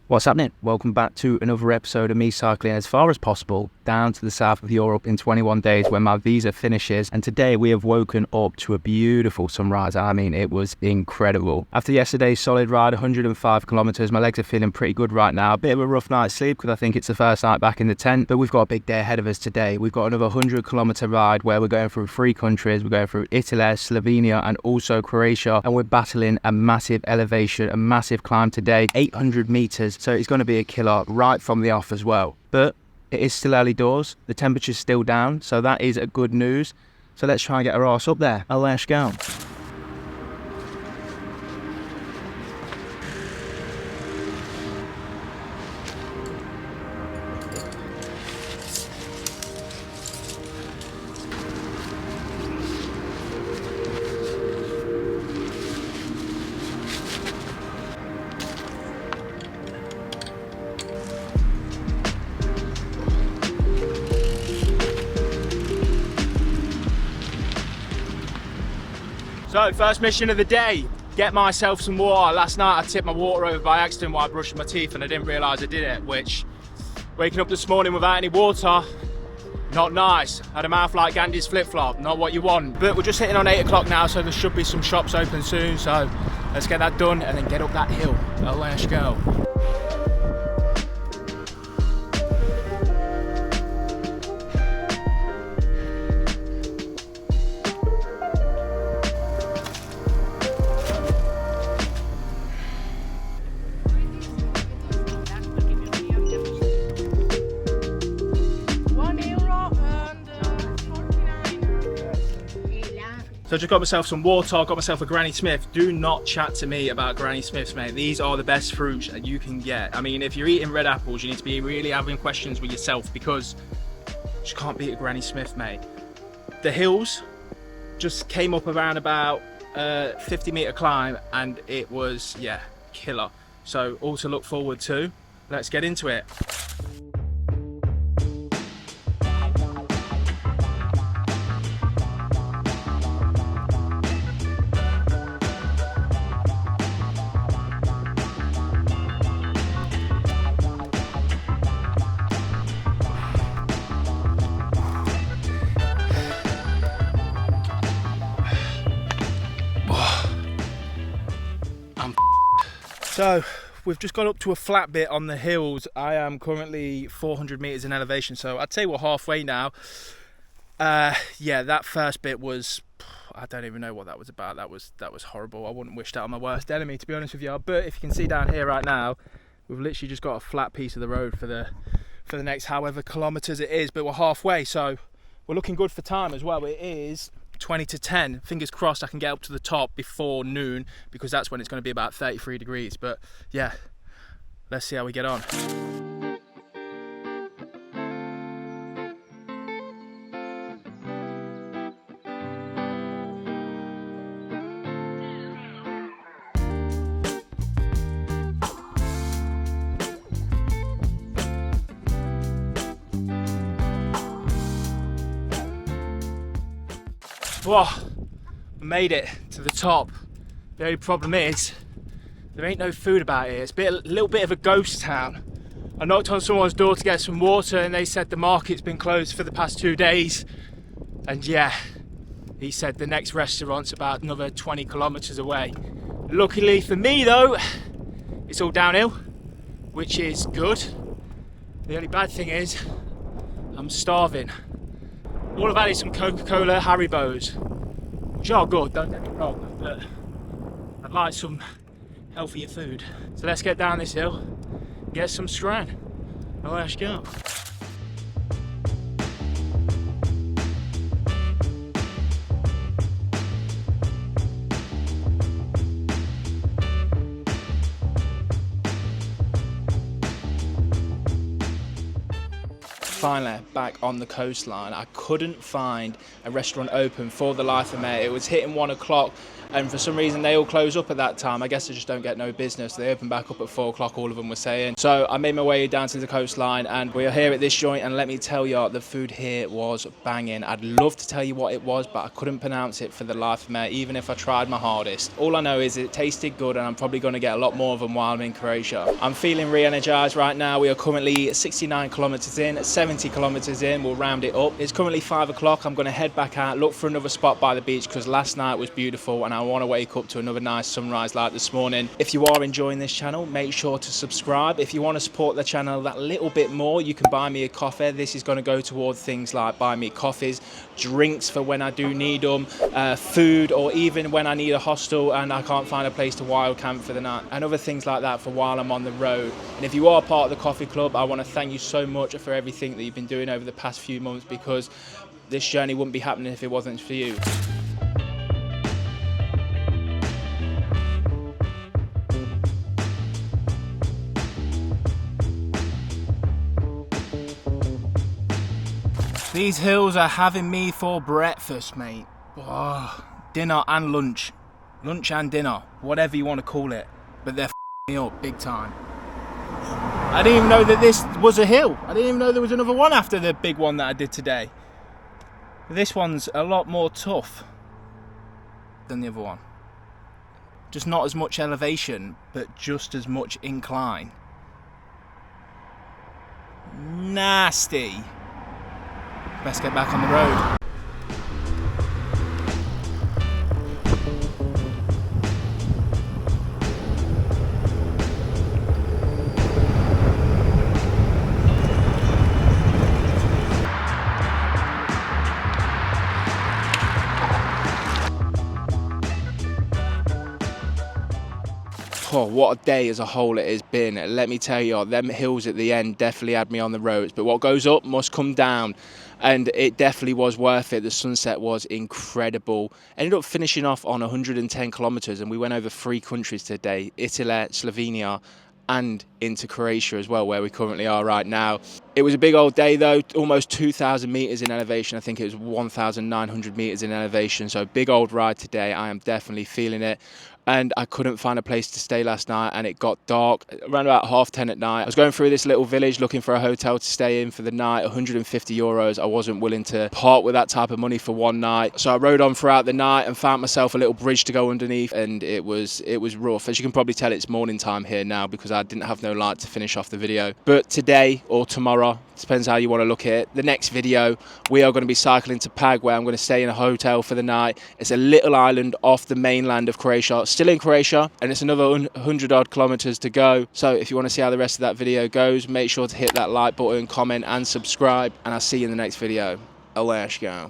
What's happening? Welcome back to another episode of me cycling as far as possible down to the south of Europe in 21 days when my visa finishes. And today we have woken up to a beautiful sunrise. I mean, it was incredible. After yesterday's solid ride, 105 kilometers, my legs are feeling pretty good right now. A bit of a rough night's sleep because I think it's the first night back in the tent, but we've got a big day ahead of us today. We've got another 100-kilometer ride where we're going through 3 countries. We're going through Italy, Slovenia, and also Croatia. And we're battling a massive elevation, a massive climb today, 800 meters. So it's going to be a killer right from the off as well. But it is still early doors. The temperature's still down, so that is a good news. So let's try and get our arse up there. Let's go. So, first mission of the day, get myself some water. Last night I tipped my water over by accident while brushing my teeth and I didn't realise I did it, which, waking up this morning without any water, not nice. Had a mouth like Gandhi's flip-flop, not what you want. But we're just hitting on 8 o'clock now, so there should be some shops open soon, so let's get that done and then get up that hill. Let's go. So I just got myself some water, got myself a Granny Smith. Do not chat to me about Granny Smiths, mate. These are the best fruits that you can get. I mean, if you're eating red apples, you need to be really having questions with yourself because you just can't beat a Granny Smith, mate. The hills just came up around about 50-meter climb and it was, yeah, killer. So all to look forward to. Let's get into it. So we've just got up to a flat bit on the hills. I am currently 400 meters in elevation, so I'd say we're halfway now. Yeah, that first bit was, I don't even know what that was about. That was horrible. I wouldn't wish that on my worst enemy, to be honest with you. But if you can see down here right now, we've literally just got a flat piece of the road for the next however kilometers it is, but we're halfway, so we're looking good for time as well. It is 20 to 10. Fingers crossed I can get up to the top before noon because that's when it's going to be about 33 degrees. But yeah, let's see how we get on. Whoa, I made it to the top. The only problem is, there ain't no food about here. It's a little bit of a ghost town. I knocked on someone's door to get some water and they said the market's been closed for the past 2 days. And yeah, he said the next restaurant's about another 20 kilometers away. Luckily for me though, it's all downhill, which is good. The only bad thing is, I'm starving. All I've had is some Coca-Cola Haribos, which are good, don't get me wrong, but I'd like some healthier food. So let's get down this hill, get some strand, and let's go. Finally back on the coastline. I couldn't find a restaurant open for the life of me. It was hitting 1 o'clock and for some reason they all close up at that time. I guess they just don't get no business. They open back up at 4 o'clock, all of them were saying. So I made my way down to the Coastline, and we are here at this joint, and let me tell you, the food here was banging. I'd love to tell you what it was, but I couldn't pronounce it for the life of me, even if I tried my hardest. All I know is it tasted good, and I'm probably going to get a lot more of them while I'm in Croatia. I'm feeling re-energized right now. We are currently 69 kilometers in, 70 kilometers in, we'll round it up. It's currently 5 o'clock. I'm going to head back out, look for another spot by the beach, because last night was beautiful and I want to wake up to another nice sunrise like this morning. If you are enjoying this channel, make sure to subscribe. If you want to support the channel that little bit more, you can buy me a coffee. This is going to go towards things like buy me coffees, drinks for when I do need them, food, or even when I need a hostel and I can't find a place to wild camp for the night, and other things like that for while I'm on the road. And if you are part of the coffee club, I want to thank you so much for everything that you've been doing over the past few months, because this journey wouldn't be happening if it wasn't for you. These hills are having me for breakfast, mate. Oh, dinner and lunch. Lunch and dinner, whatever you want to call it. But they're f***ing me up big time. I didn't even know that this was a hill. I didn't even know there was another one after the big one that I did today. This one's a lot more tough than the other one. Just not as much elevation, but just as much incline. Nasty. Best get back on the road. Oh, what a day as a whole it has been. Let me tell you, them hills at the end definitely had me on the roads, but what goes up must come down, and it definitely was worth it. The sunset was incredible. Ended up finishing off on 110 kilometers, and we went over 3 countries today: Italy, Slovenia, and into Croatia as well, where we currently are right now. It was a big old day though, almost 2,000 meters in elevation. I think it was 1,900 meters in elevation, so big old ride today. I am definitely feeling it. And I couldn't find a place to stay last night, and it got dark around about 10:30 at night. I was going through this little village looking for a hotel to stay in for the night. 150 euros. I wasn't willing to part with that type of money for one night. So I rode on throughout the night and found myself a little bridge to go underneath, and it was rough. As you can probably tell, it's morning time here now because I didn't have no light to finish off the video. But today or tomorrow, depends how you want to look at it, the next video, we are going to be cycling to Pag, where I'm going to stay in a hotel for the night. It's a little island off the mainland of Croatia, still in Croatia, and it's another 100 odd kilometers to go. So if you want to see how the rest of that video goes, make sure to hit that like button, comment and subscribe, and I'll see you in the next video. Let's go.